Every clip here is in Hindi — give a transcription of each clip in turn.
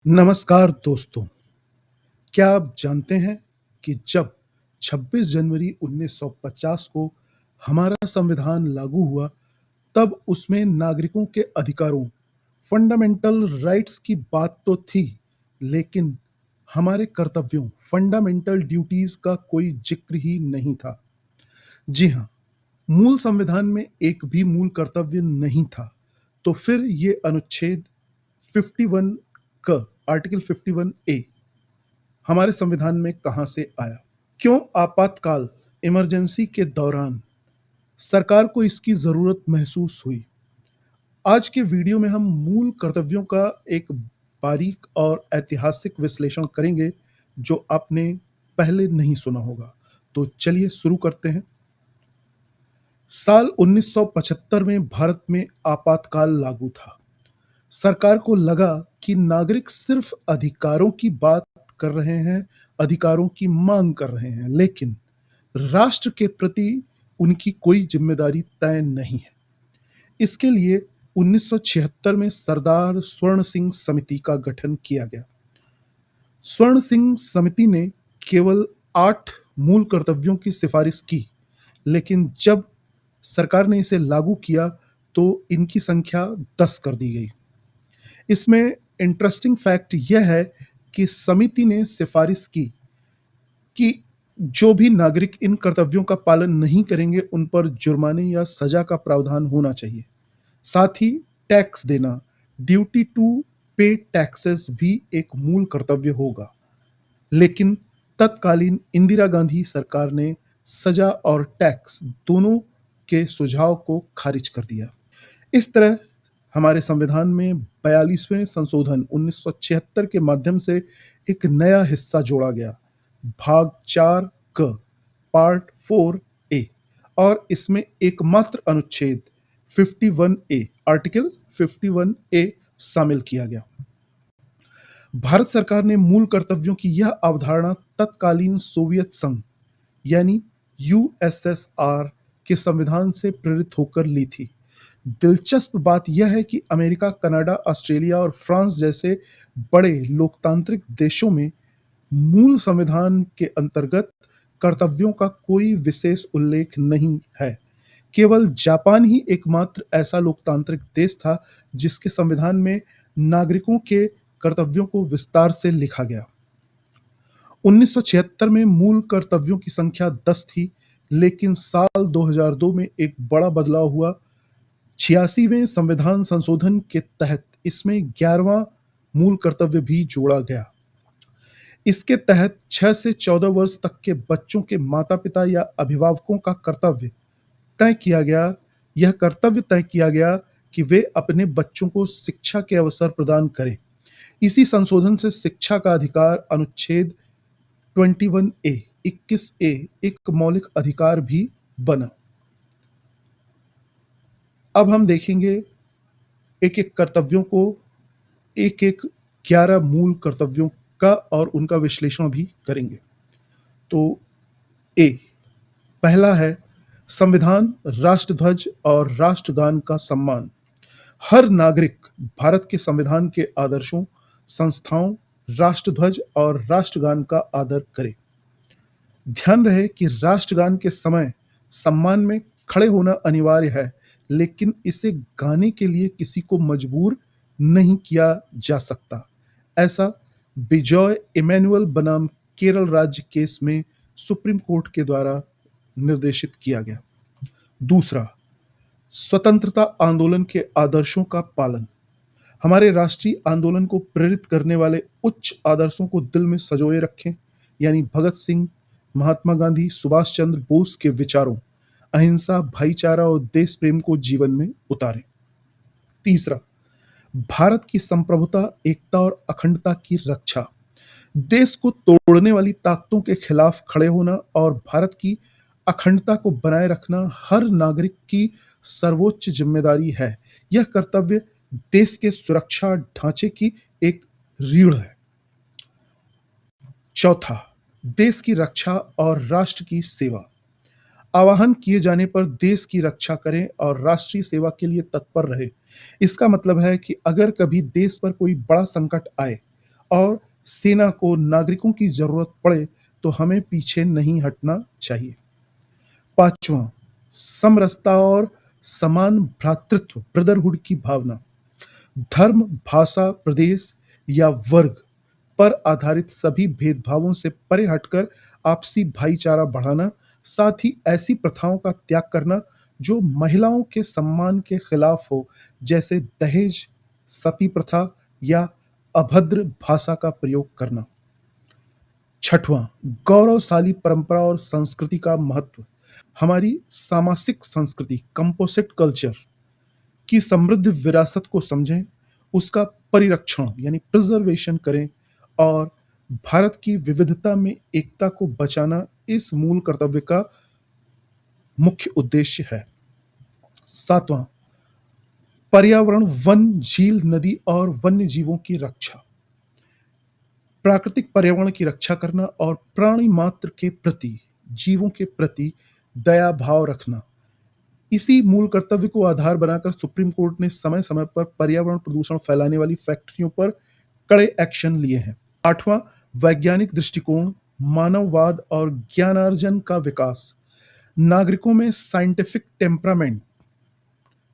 नमस्कार दोस्तों, क्या आप जानते हैं कि जब 26 जनवरी 1950 को हमारा संविधान लागू हुआ, तब उसमें नागरिकों के अधिकारों फंडामेंटल राइट्स की बात तो थी, लेकिन हमारे कर्तव्यों फंडामेंटल ड्यूटीज का कोई जिक्र ही नहीं था। जी हाँ, मूल संविधान में एक भी मूल कर्तव्य नहीं था, तो फिर ये अनुच्छेद 51 क आर्टिकल 51 ए हमारे संविधान में कहां से आया? क्यों आपातकाल इमरजेंसी के दौरान सरकार को इसकी जरूरत महसूस हुई? आज के वीडियो में हम मूल कर्तव्यों का एक बारीक और ऐतिहासिक विश्लेषण करेंगे जो आपने पहले नहीं सुना होगा। तो चलिए शुरू करते हैं। साल 1975 में भारत में आपातकाल लागू था। सरकार को लगा कि नागरिक सिर्फ अधिकारों की बात कर रहे हैं, अधिकारों की मांग कर रहे हैं, लेकिन राष्ट्र के प्रति उनकी कोई जिम्मेदारी तय नहीं है। इसके लिए 1976 में सरदार स्वर्ण सिंह समिति का गठन किया गया। स्वर्ण सिंह समिति ने केवल 8 मूल कर्तव्यों की सिफारिश की, लेकिन जब सरकार ने इसे लागू किया तो इनकी संख्या 10 कर दी गई। इसमें इंटरेस्टिंग फैक्ट यह है कि समिति ने सिफारिश की कि जो भी नागरिक इन कर्तव्यों का पालन नहीं करेंगे उन पर जुर्माने या सजा का प्रावधान होना चाहिए। साथ ही टैक्स देना, ड्यूटी टू पे टैक्सेस भी एक मूल कर्तव्य होगा। लेकिन तत्कालीन इंदिरा गांधी सरकार ने सजा और टैक्स दोनों के सुझाव को खारिज कर दिया। इस तरह हमारे संविधान में 42वें संशोधन 1976 के माध्यम से एक नया हिस्सा जोड़ा गया, भाग 4 क पार्ट 4 ए, और इसमें एकमात्र अनुच्छेद 51 ए आर्टिकल 51 ए शामिल किया गया। भारत सरकार ने मूल कर्तव्यों की यह अवधारणा तत्कालीन सोवियत संघ यानी यूएसएसआर के संविधान से प्रेरित होकर ली थी। दिलचस्प बात यह है कि अमेरिका, कनाडा, ऑस्ट्रेलिया और फ्रांस जैसे बड़े लोकतांत्रिक देशों में मूल संविधान के अंतर्गत कर्तव्यों का कोई विशेष उल्लेख नहीं है। केवल जापान ही एकमात्र ऐसा लोकतांत्रिक देश था जिसके संविधान में नागरिकों के कर्तव्यों को विस्तार से लिखा गया। 1976 में मूल कर्तव्यों की संख्या 10 थी, लेकिन साल 2002 में एक बड़ा बदलाव हुआ। 86वें संविधान संशोधन के तहत इसमें 11वां मूल कर्तव्य भी जोड़ा गया। इसके तहत 6 से 14 वर्ष तक के बच्चों के माता पिता या अभिभावकों का कर्तव्य तय किया गया। यह कर्तव्य तय किया गया कि वे अपने बच्चों को शिक्षा के अवसर प्रदान करें। इसी संशोधन से शिक्षा का अधिकार अनुच्छेद 21 ए एक मौलिक अधिकार भी बना। अब हम देखेंगे एक एक कर्तव्यों को, एक 11 मूल कर्तव्यों का, और उनका विश्लेषण भी करेंगे। तो ए पहला है संविधान, राष्ट्रध्वज और राष्ट्रगान का सम्मान। हर नागरिक भारत के संविधान के आदर्शों, संस्थाओं, राष्ट्रध्वज और राष्ट्रगान का आदर करे। ध्यान रहे कि राष्ट्रगान के समय सम्मान में खड़े होना अनिवार्य है, लेकिन इसे गाने के लिए किसी को मजबूर नहीं किया जा सकता। ऐसा बिजॉय इमैनुअल बनाम केरल राज्य केस में सुप्रीम कोर्ट के द्वारा निर्देशित किया गया। दूसरा, स्वतंत्रता आंदोलन के आदर्शों का पालन। हमारे राष्ट्रीय आंदोलन को प्रेरित करने वाले उच्च आदर्शों को दिल में संजोए रखें, यानी भगत सिंह, महात्मा गांधी, सुभाष चंद्र बोस के विचारों, अहिंसा, भाईचारा और देश प्रेम को जीवन में उतारें। तीसरा, भारत की संप्रभुता, एकता और अखंडता की रक्षा। देश को तोड़ने वाली ताकतों के खिलाफ खड़े होना और भारत की अखंडता को बनाए रखना हर नागरिक की सर्वोच्च जिम्मेदारी है। यह कर्तव्य देश के सुरक्षा ढांचे की एक रीढ़ है। चौथा, देश की रक्षा और राष्ट्र की सेवा। आह्वान किए जाने पर देश की रक्षा करें और राष्ट्रीय सेवा के लिए तत्पर रहे। इसका मतलब है कि अगर कभी देश पर कोई बड़ा संकट आए और सेना को नागरिकों की जरूरत पड़े तो हमें पीछे नहीं हटना चाहिए। पांचवां, समरसता और समान भ्रातृत्व ब्रदरहुड की भावना। धर्म, भाषा, प्रदेश या वर्ग पर आधारित सभी भेदभावों से परे हटकर आपसी भाईचारा बढ़ाना, साथ ही ऐसी प्रथाओं का त्याग करना जो महिलाओं के सम्मान के खिलाफ हो, जैसे दहेज, सती प्रथा या अभद्र भाषा का प्रयोग करना। छठवां, गौरवशाली परंपरा और संस्कृति का महत्व। हमारी सामासिक संस्कृति कंपोजिट कल्चर की समृद्ध विरासत को समझें, उसका परिरक्षण यानी प्रिजर्वेशन करें और भारत की विविधता में एकता को बचाना इस मूल कर्तव्य का मुख्य उद्देश्य है। सातवां, पर्यावरण, वन, झील, नदी और वन्य जीवों की रक्षा। प्राकृतिक पर्यावरण की रक्षा करना और प्राणी मात्र के प्रति, जीवों के प्रति दया भाव रखना, इसी मूल कर्तव्य को आधार बनाकर सुप्रीम कोर्ट ने समय समय पर पर्यावरण प्रदूषण फैलाने वाली फैक्ट्रियों पर कड़े एक्शन लिए हैं। आठवां, वैज्ञानिक दृष्टिकोण, मानववाद और ज्ञानार्जन का विकास। नागरिकों में साइंटिफिक टेम्परामेंट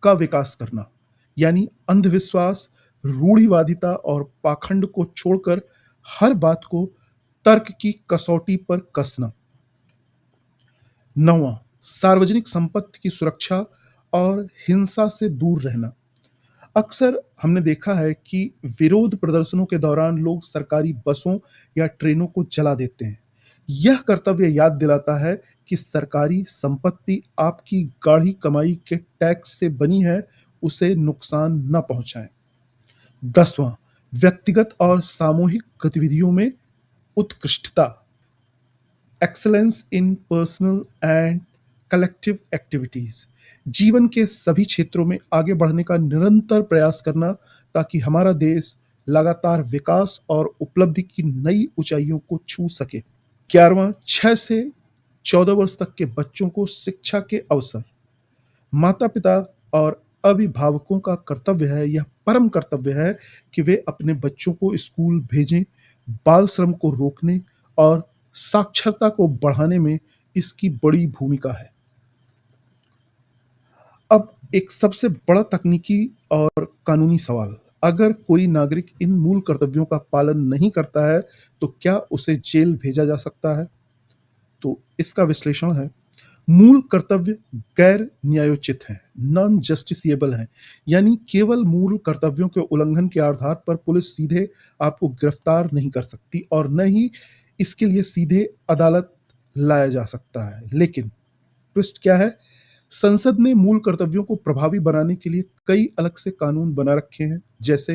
का विकास करना, यानी अंधविश्वास, रूढ़िवादिता और पाखंड को छोड़कर हर बात को तर्क की कसौटी पर कसना। नौवां, सार्वजनिक संपत्ति की सुरक्षा और हिंसा से दूर रहना। अक्सर हमने देखा है कि विरोध प्रदर्शनों के दौरान लोग सरकारी बसों या ट्रेनों को जला देते हैं। यह कर्तव्य याद दिलाता है कि सरकारी संपत्ति आपकी गाढ़ी कमाई के टैक्स से बनी है, उसे नुकसान न पहुंचाएं। 10वां, व्यक्तिगत और सामूहिक गतिविधियों में उत्कृष्टता, excellence in personal and collective activities. जीवन के सभी क्षेत्रों में आगे बढ़ने का निरंतर प्रयास करना ताकि हमारा देश लगातार विकास और उपलब्धि की नई ऊंचाइयों को छू सके। 11वां, 6 से 14 वर्ष तक के बच्चों को शिक्षा के अवसर। माता पिता और अभिभावकों का कर्तव्य है, यह परम कर्तव्य है कि वे अपने बच्चों को स्कूल भेजें। बाल श्रम को रोकने और साक्षरता को बढ़ाने में इसकी बड़ी भूमिका है। अब एक सबसे बड़ा तकनीकी और कानूनी सवाल, अगर कोई नागरिक इन मूल कर्तव्यों का पालन नहीं करता है तो क्या उसे जेल भेजा जा सकता है? तो इसका विश्लेषण है, मूल कर्तव्य गैर न्यायोचित हैं, नॉन जस्टिसिएबल हैं, यानी केवल मूल कर्तव्यों के उल्लंघन के आधार पर पुलिस सीधे आपको गिरफ्तार नहीं कर सकती और न ही इसके लिए सीधे अदालत लाया जा सकता है। लेकिन ट्विस्ट क्या है, संसद ने मूल कर्तव्यों को प्रभावी बनाने के लिए कई अलग से कानून बना रखे हैं, जैसे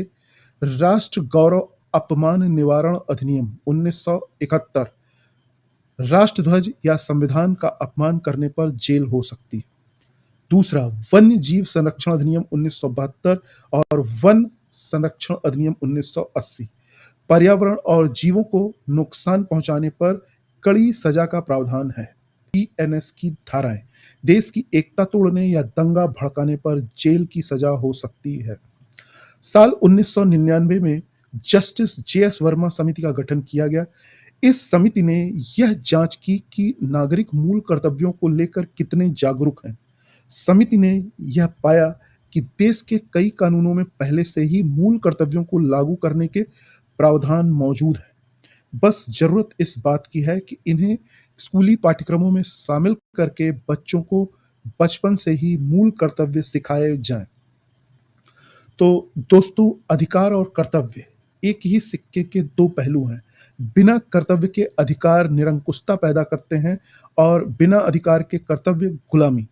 राष्ट्र गौरव अपमान निवारण अधिनियम 1971, राष्ट्रध्वज या संविधान का अपमान करने पर जेल हो सकती है। दूसरा, वन्य जीव संरक्षण अधिनियम 1972 और वन संरक्षण अधिनियम 1980, पर्यावरण और जीवों को नुकसान पहुंचाने पर कड़ी सजा का प्रावधान है। बीएनएस की धाराएं, देश की एकता तोड़ने या दंगा भड़काने पर जेल की सजा हो सकती है। साल 1999 में जस्टिस जेएस वर्मा समिति का गठन किया गया। इस समिति ने यह जांच की कि नागरिक मूल कर्तव्यों को लेकर कितने जागरूक हैं। समिति ने यह पाया कि देश के कई कानूनों में पहले से ही मूल कर्तव्यों को लागू करने के प्रावधान मौजूद हैं। बस जरूरत इस बात की है कि इन्हें स्कूली पाठ्यक्रमों में शामिल करके बच्चों को बचपन से ही मूल कर्तव्य सिखाए जाएं। तो दोस्तों, अधिकार और कर्तव्य एक ही सिक्के के दो पहलू हैं। बिना कर्तव्य के अधिकार निरंकुशता पैदा करते हैं और बिना अधिकार के कर्तव्य गुलामी।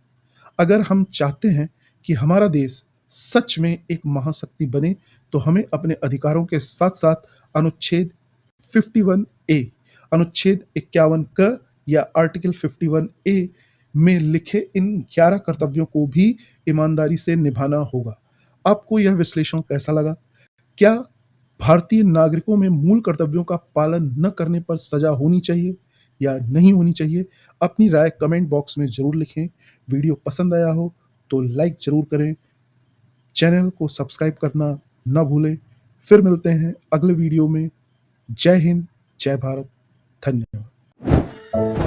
अगर हम चाहते हैं कि हमारा देश सच में एक महाशक्ति बने तो हमें अपने अधिकारों के साथ साथ अनुच्छेद 51A, अनुच्छेद 51 क या आर्टिकल 51A में लिखे इन 11 कर्तव्यों को भी ईमानदारी से निभाना होगा। आपको यह विश्लेषण कैसा लगा? क्या भारतीय नागरिकों में मूल कर्तव्यों का पालन न करने पर सजा होनी चाहिए या नहीं होनी चाहिए? अपनी राय कमेंट बॉक्स में जरूर लिखें। वीडियो पसंद आया हो तो लाइक जरूर करें, चैनल को सब्सक्राइब करना न भूलें। फिर मिलते हैं अगले वीडियो में। जय हिंद, जय भारत, धन्यवाद।